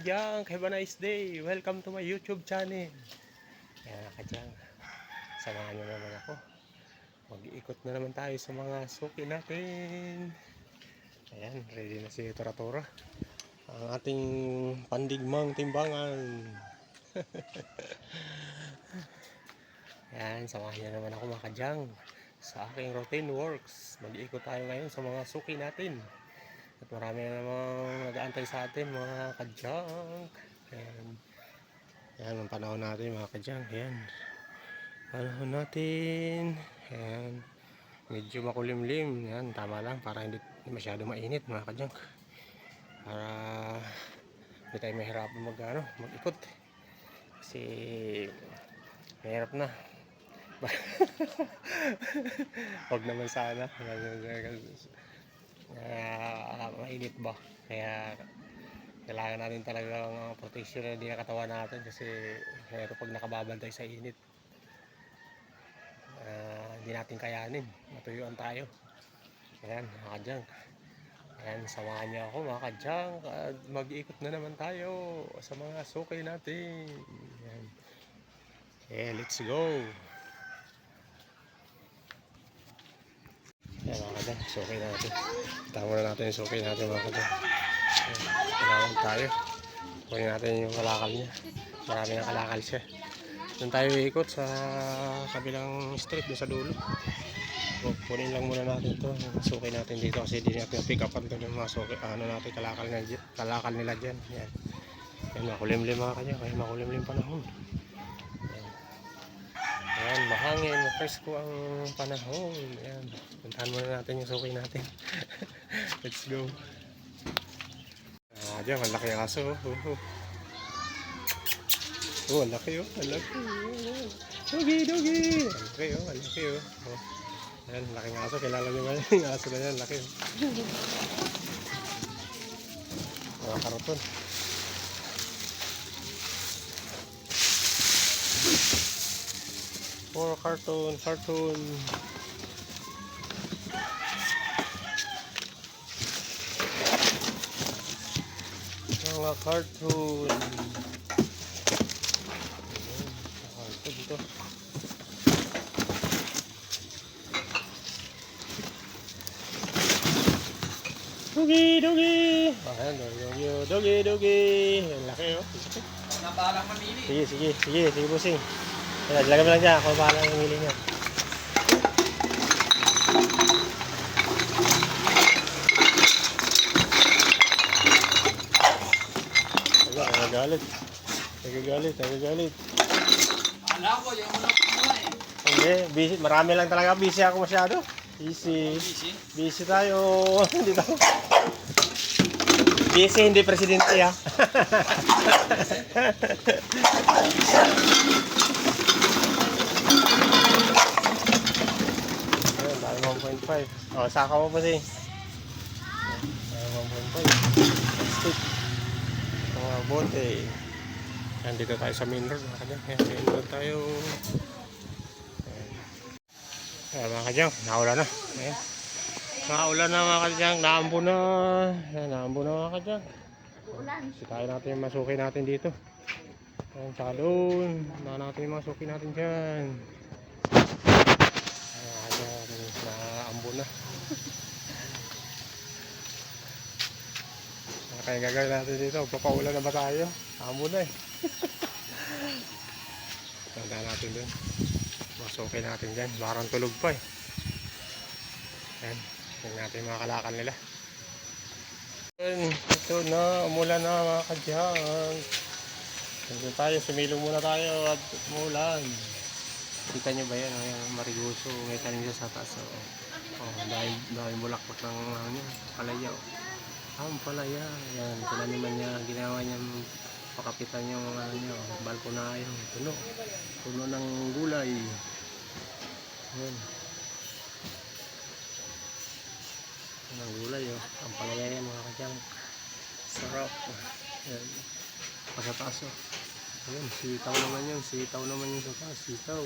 Kadyang, have a nice day. Welcome to my YouTube channel. Ayan, Kadyang, samahan nyo naman ako. Mag-iikot na naman tayo sa mga suki natin. Ayan, ready na si Tora-Tora, ang ating pandigmang timbangan. Ayan, samahan nyo naman ako mga Kadyang sa aking routine works. Mag-iikot tayo ngayon sa mga suki natin. At marami na namang nag-aantay sa atin mga Kadyang. Ayan. Ayan ang panahon natin mga Kadyang. Ayan. Panahon natin. Ayan. Medyo makulimlim. Ayan. Tama lang para hindi masyado mainit mga Kadyang. Para hindi tayo mahirapan mag-ikot. Kasi mahirap na. Huwag naman sana. Mainit ba, kaya kailangan natin talagang protection na din ang katawan natin kasi pero pag nakababantay sa init hindi natin kayanin, matuyuan tayo. Ayan mga Kadyang, ayan, samahan niyo ako mga Kadyang at mag-iikot na naman tayo sa mga sukay natin. Ayan. Okay, let's go. Ayan mga Kadyang, sukay natin. Tama na natin yung sukay natin mga Kadyang. Tinawag tayo. Kunin natin yung kalakal niya. Marami ng kalakal siya. Doon tayo iikot sa kabilang street, doon sa dulo. Kunin lang muna natin ito. Sukay natin dito kasi hindi natin pick up ito ng mga sukay. Ano natin, kalakal nila dyan. Yan. Yan, makulimlim mga kanya. Kaya makulimlim panahon. Yan. Ayan, mahangin, presko ang panahon. Ayan. Puntahan muna natin yung sukay natin. Let's go. Diyan, ang laki ng aso. Oh, ang laki oh. Ang laki. Dogi, dogi. Ang laki oh. Ang laki oh. Ayan, laki ng aso. Kilala nyo ba yung aso na yan? Laki oh. Mga karoton. Oh, cartoon. Mga cartoon. Ito dito. Dogi. Ayan, dogi. Ang laki oh. Nabalang mamili. Sige, busing. Ayan, lagay mo lang dyan. Ako bahala ng mamili niya. Nagagalit. Alam ko, yung mga kumuha eh. Hindi, busy. Marami lang talaga. Busy ako masyado. Busy tayo. Dito. Busy, hindi presidente ha. Ayun, dahil 1.5. O, saka mo pa siya. 1.5. Stick. Mga bote. Nandito tayo sa main road mga Kadyang. Main road tayo. Ayan mga Kadyang, naulan na. Ayan. Naulan na mga Kadyang, naambo na mga Kadyang. Sitayin natin yung masuki natin dito. Ayan, salon. Natin yung masuki natin dyan. Ayan, naambo na. Kaya gagawin natin dito, papaulan na ba tayo? Naambo na eh. Tanda natin dun. Masukin natin dyan. Parang tulog pa eh. Ayan. Tingnan natin mga kalakal nila. Ayan. Ito na. Umulan na mga Kadyang. Tingnan tayo. Sumilong muna tayo at umulan. Kita nyo ba yan? Ayan, mariguso. May tanim siya sa taas. Dahil bulakbak ng palaya. Ang palaya. Ayan. Tinaniman niya. Ginawa niya pakapitan yung balko na yung puno ng gulay. Ayan. Ng gulay oh. Ang palaya yan mga Kadyang. Sarap. Ayan. Pasataas oh. Ayan, sitaw naman yun sa taas. Sitaw.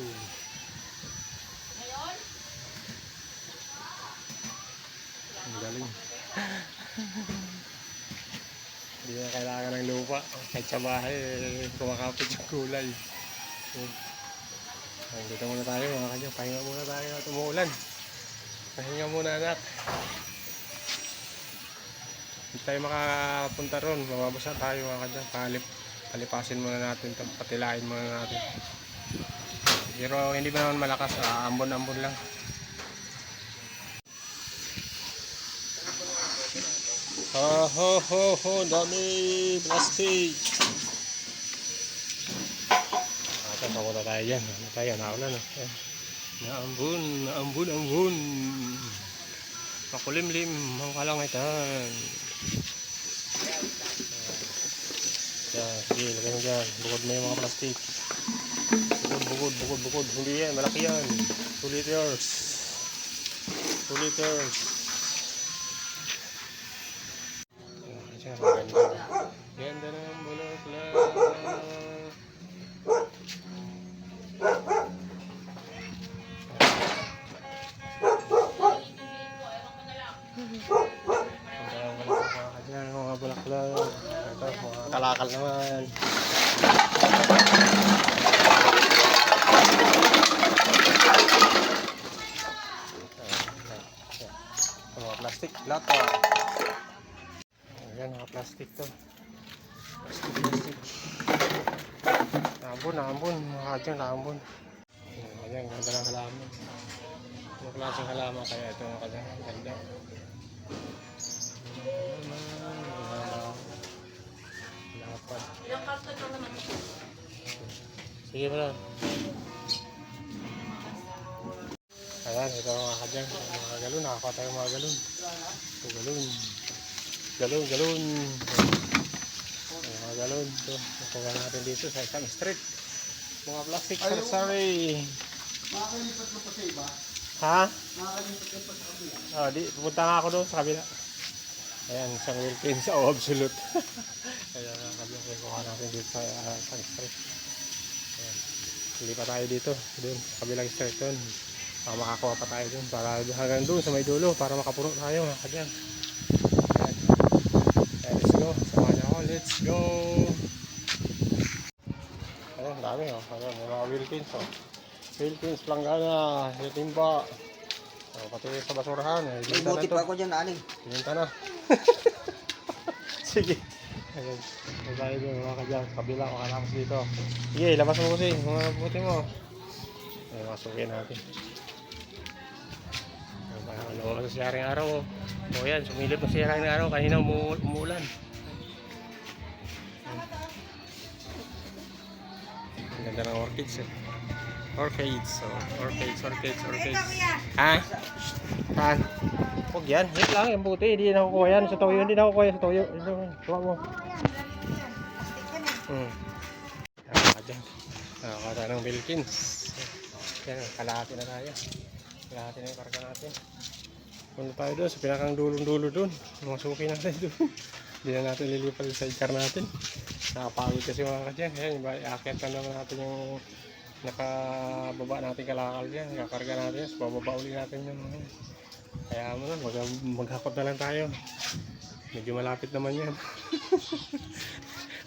Ang galing. Hindi na kailangan ng lupa. Kahit sa bahay, kumakapit yung gulay. Dito muna tayo mga kanya. Pahinga muna tayo at umuulan. Pahinga muna anak. Hindi tayo makapunta ron. Mababasa tayo mga kanya. Palipasin muna natin ito. Patilain muna natin. Pero hindi ba naman malakas. Ambon-ambon lang. Ho, dami plastic. Papunta tayo dyan. Tayo, naulan. Naambun. Makulimlim ang kalangitan. Sige, lagay mo dyan. Bukod mo yung mga plastic. Bukod. Hindi yan, malaki yan. 2 liters. Ganda ng bulaklak. Mga bulaklak. Ito, mga kalakal naman. Mga plastic, lata. Ayan, mga plastic to. Plastic. Naambon. Mga dyan, naambon. Ayan, ganda ng halaman. Mga klaseng halaman, kaya ito mga kanya. Ganda. Lapad. Ilang karton lang naman ito? Sige mo lang. Ayan, ito mga kadyan. Mga galon, nakakuha tayo mga galon. Ito, galon. Mga galon. Ito, nakuha natin dito sa isang street. Mga plastic sorry. Makakalipat mo pa sa iba? Ha? Makakalipat ka pa sa kabila? Pupunta nga ako doon sa kabila. Ayan, isang Wilkins o absolute. Ayan, kabila kuha natin dito sa isang street. Ayan. Hindi pa tayo dito. Doon, sa kabilang street doon. Makakuha pa tayo doon para hanggang doon sa may dulo para makapuno tayo mga kadyan. Let's go. Samahan niyo ako. Let's go. Ayan, dami oh. Ayan, mga Wilkins oh. Wilkins, Planggana, Timba. Pati sa basurahan eh. May buti pa ako dyan, aling. Pinunta na. Sige. Ayan. Ayan tayo doon mga kadyan. Kabila ko kalapos dito. Sige, labas mo kasi. Mga buti mo. Ayan, masukin natin. Ano sa siyaring araw o yan, sumilip na siyaring araw kanina umuulan. Ang ganda ng orchids eh. Orchids. Ha? Saan? Huwag yan, hit lang yung buti, hindi na kukuha yan sa toyo, hindi na kukuha sa toyo. Tuwa mo. Nakakata ng Wilkins. Yan, kalahati na tayo. Kalahati na yung karga natin. Punta tayo doon sa pinakang dulong-dulo doon. Masukin natin doon. Hindi na natin lilipad sa sidecar natin. Nakapagod kasi mga kadyan. Ayan, iakyat na naman natin yung nakababa natin kalakal dyan. Kakarga natin. So, bababa uli natin yung kaya mo na, maghakot na lang tayo. Medyo malapit naman yan.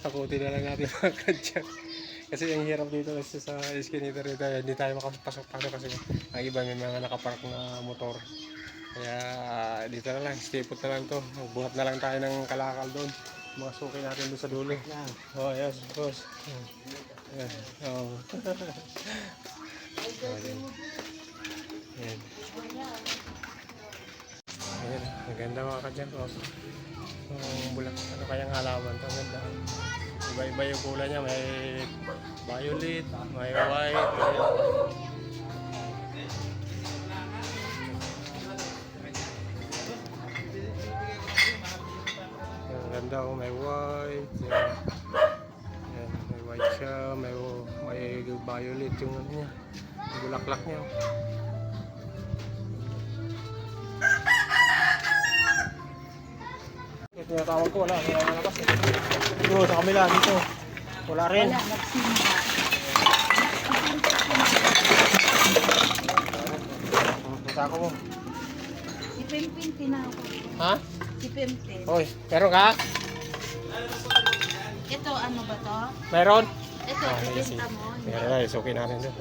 Hakutin na lang natin mga kadyan. Kasi ang hirap dito kasi sa eskinita rito. Hindi tayo makapasok kasi ang iba may mga nakapark na motor. Kaya dito na lang, stay put na lang to. Buhat na lang tayo ng kalakal doon. Masukin natin doon sa dulo. Oh, yes, boss. Yes. Oh. Ayan. Ayan, ang ganda mga kadyan. Oh. Bulak, ano kayang halaman to? Ang ganda. Iba-iba yung kulay niya. May violet, may white. Ganda oh, may white. Yan, may white siya, may violet yung ano niya. Yung bulaklak niya. Ito yung tawag ko, wala labas. Dito sa kamila, dito. Wala rin. Wala, nagsimba. Punta ako mo. Si Pimpin, tinawag. Ha? Si Pimpin. Hoy, meron ka? Ito, ano ba to? Meron? Ito, sige, sige. ibenta mo. Meron na, isukin natin doon.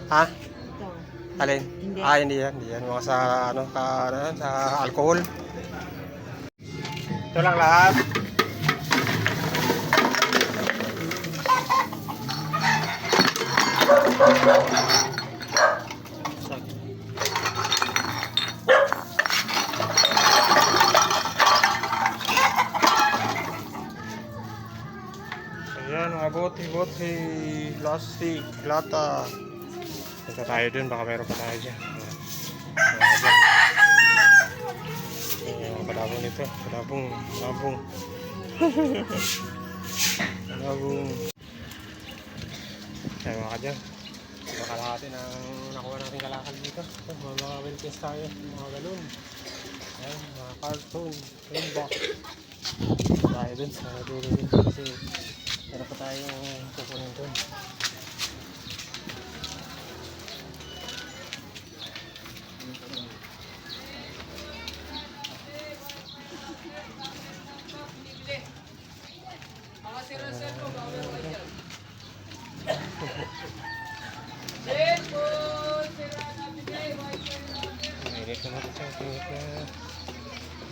Ha? Ito. Alin? Hindi. Hindi yan. Hindi yan. Mga sa, sa alcohol. Ito lang lahat. Ayan, mga bote, plastic, lata. Punta tayo dun, baka meron pa tayo dyan. Ayan, mga palabong nito. Palabong. Palabong. Ayan mga kadyan. Baka natin ang nakuha natin kalakal dito. Mga Wilkins tayo, mga galon. Ayan, mga carton, rainbow. Tayo dun sa dulo dun kasi meron pa tayong kukunin dun. Mainit naman ito.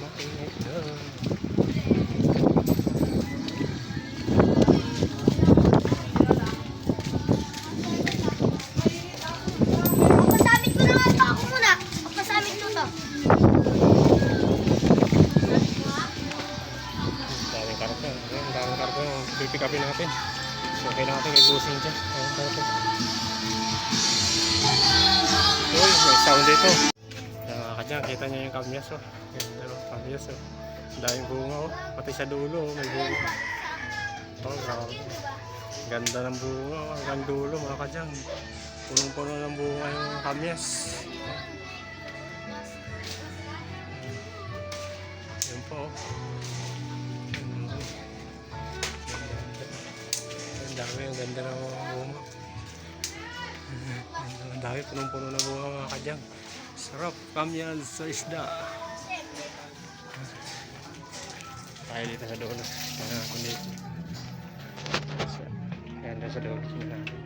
Mainit na. Papasamit ko na nga ito. Ako muna. Papasamit ko to. Daming karton. Ayan, daming karton. Pipick upin natin. So, kailangan natin ibusin dyan. Ayan, karton. Uy, may sound dito. Nakakadyan, kita niyo yung kamyas, oh. Yung kamyas, oh. Daming bunga, oh. Pati sa dulo, oh, may bunga. Oh, grabe. Ganda ng bunga, oh. Hanggang dulo, mga kadyan. Punong-puno ng bunga yung kamyas. Yun po, oh. Ang dami, ang ganda ng bunga. Ang dami, punong-puno ng bunga, mga kadyan. Sarap, kamyas sa isda. Tayo dito sa dulo. Tingnan natin dito. Ayan doon sa dulo. Tingnan natin.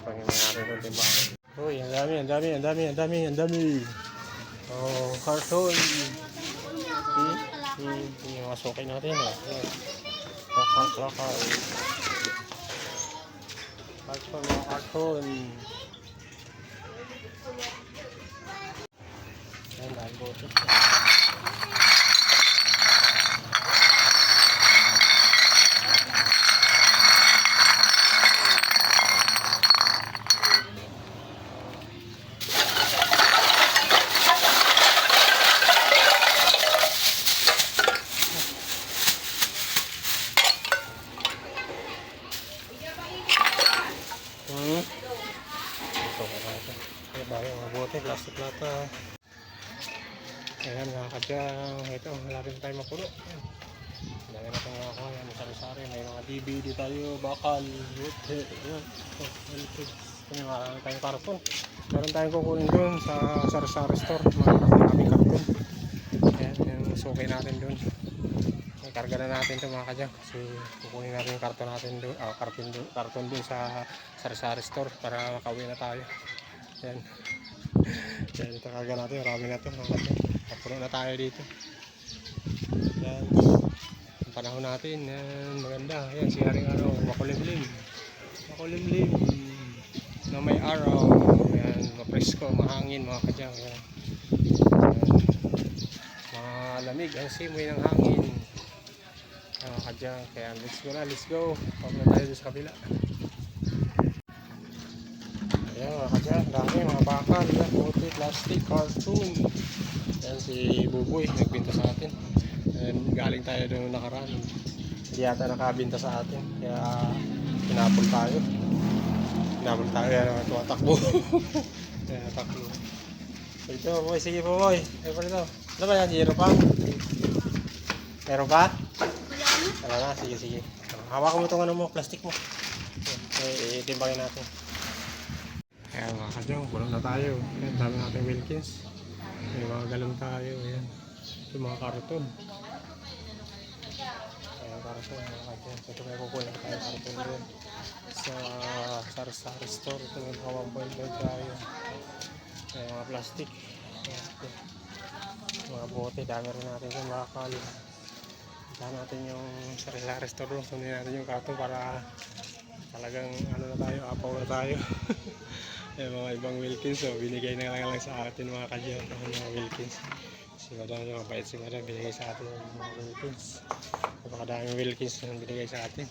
Panginoon natin doon, diba? Uy, ang dami. Oh, carton. Yung mga sukay natin. Lakal. Carton. Ayan, dahil bote. Ito ko na ito. Ay, bago mga bote, plastic lata. Ayan mga kadyang. Ito, malapit na tayo mapuno. Ayan. Dami natin mga ako. Ayan, sari-sari. May mga DVD tayo, bakal, bote. Ayan. Ito, marami tayong karton. Meron tayong kukunin doon sa sari-sari store. Maraming karton. Ayan, yung sukay natin doon. Karga na natin ito mga kadyang kasi kukunin natin yung karton natin doon, karton doon sa sari-sari store para makauwi na tayo. Yan. Yan, ito karga natin, marami na ito mga kadyang. Kapuno na tayo dito. Yan. Ang panahon natin, yan, maganda. Yan, sigaring araw, makulimlim na may araw. Yan, mapresko, mahangin mga kadyang. Yan. Yan. Malamig ang simoy ng hangin. Kadyang, kaya let's go. Pag na tayo sa kabila. Ayan mga kadyang, dami mga bakal, bote, plastic, cartoon. Ayan si Buboy, nagbinta sa atin. And galing tayo doon nakaraan. Hindi yata nakabinta sa atin. Kaya pinapol tayo. Kaya tumatakbo. Kaya takbo. Ito boy, sige po boy. Ay pa rin. Ano ba yan? Zero pa? Meron pa? Wala na, sige. Hawakan mo itong ano mo, plastic mo. Itimbangin natin. Ayan mga kadyong, pulang na tayo. Ayan, dami natin Wilkins. May mga galon tayo. Ayan. Yung mga karton. karton mga kadyan. So ito may kukunin tayo karton din sa sari-sari store. Ito may mga 1.5 tayo. May mga plastic. Ito. Mga bote, dami rin natin sa bakal. Dami natin yung sari-sari store room. Sundin natin yung karton para talagang ano na tayo, apaw na tayo. Yung mga ibang Wilkins, so binigay na lang sa atin mga kadyan. Mga Wilkins. Si Madam, yung mabait si Madam, binigay sa atin yung mga Wilkins. Napakadaming Wilkins na binigay sa atin.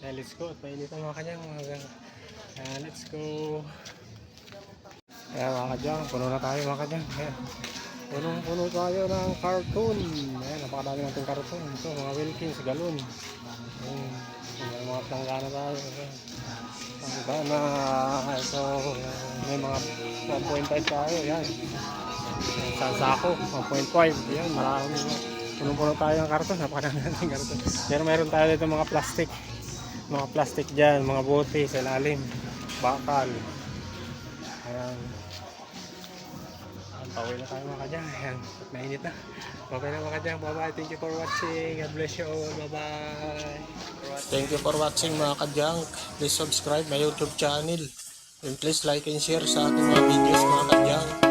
Let's go. At mainit ang mga kadyan. Let's go. Ayan mga kadyan, puno na tayo mga kadyan. Punong-puno tayo ng cartoon. Ayan, napakadami natin cartoon. Ito, mga Wilkins, galon. Ayan, mga planggana tayo. Planggana. So, may mga 1.5 tayo. Ayan. Sa sako, 1.5. Ayan, marami. Punong-puno tayo ng karton. Napakadami natin karton. Pero meron tayo dito mga plastic. Mga plastic dyan, mga bote sa ilalim. Bakal. Ayan. Pauwi na tayo mga kadyan. Ayan. At mainit na. Okay na mga kadyan. Bye bye. Thank you for watching. God bless you all. Bye bye. Thank you for watching mga kadyan. Please subscribe my YouTube channel. And please like and share sa ating mga videos mga kadyan.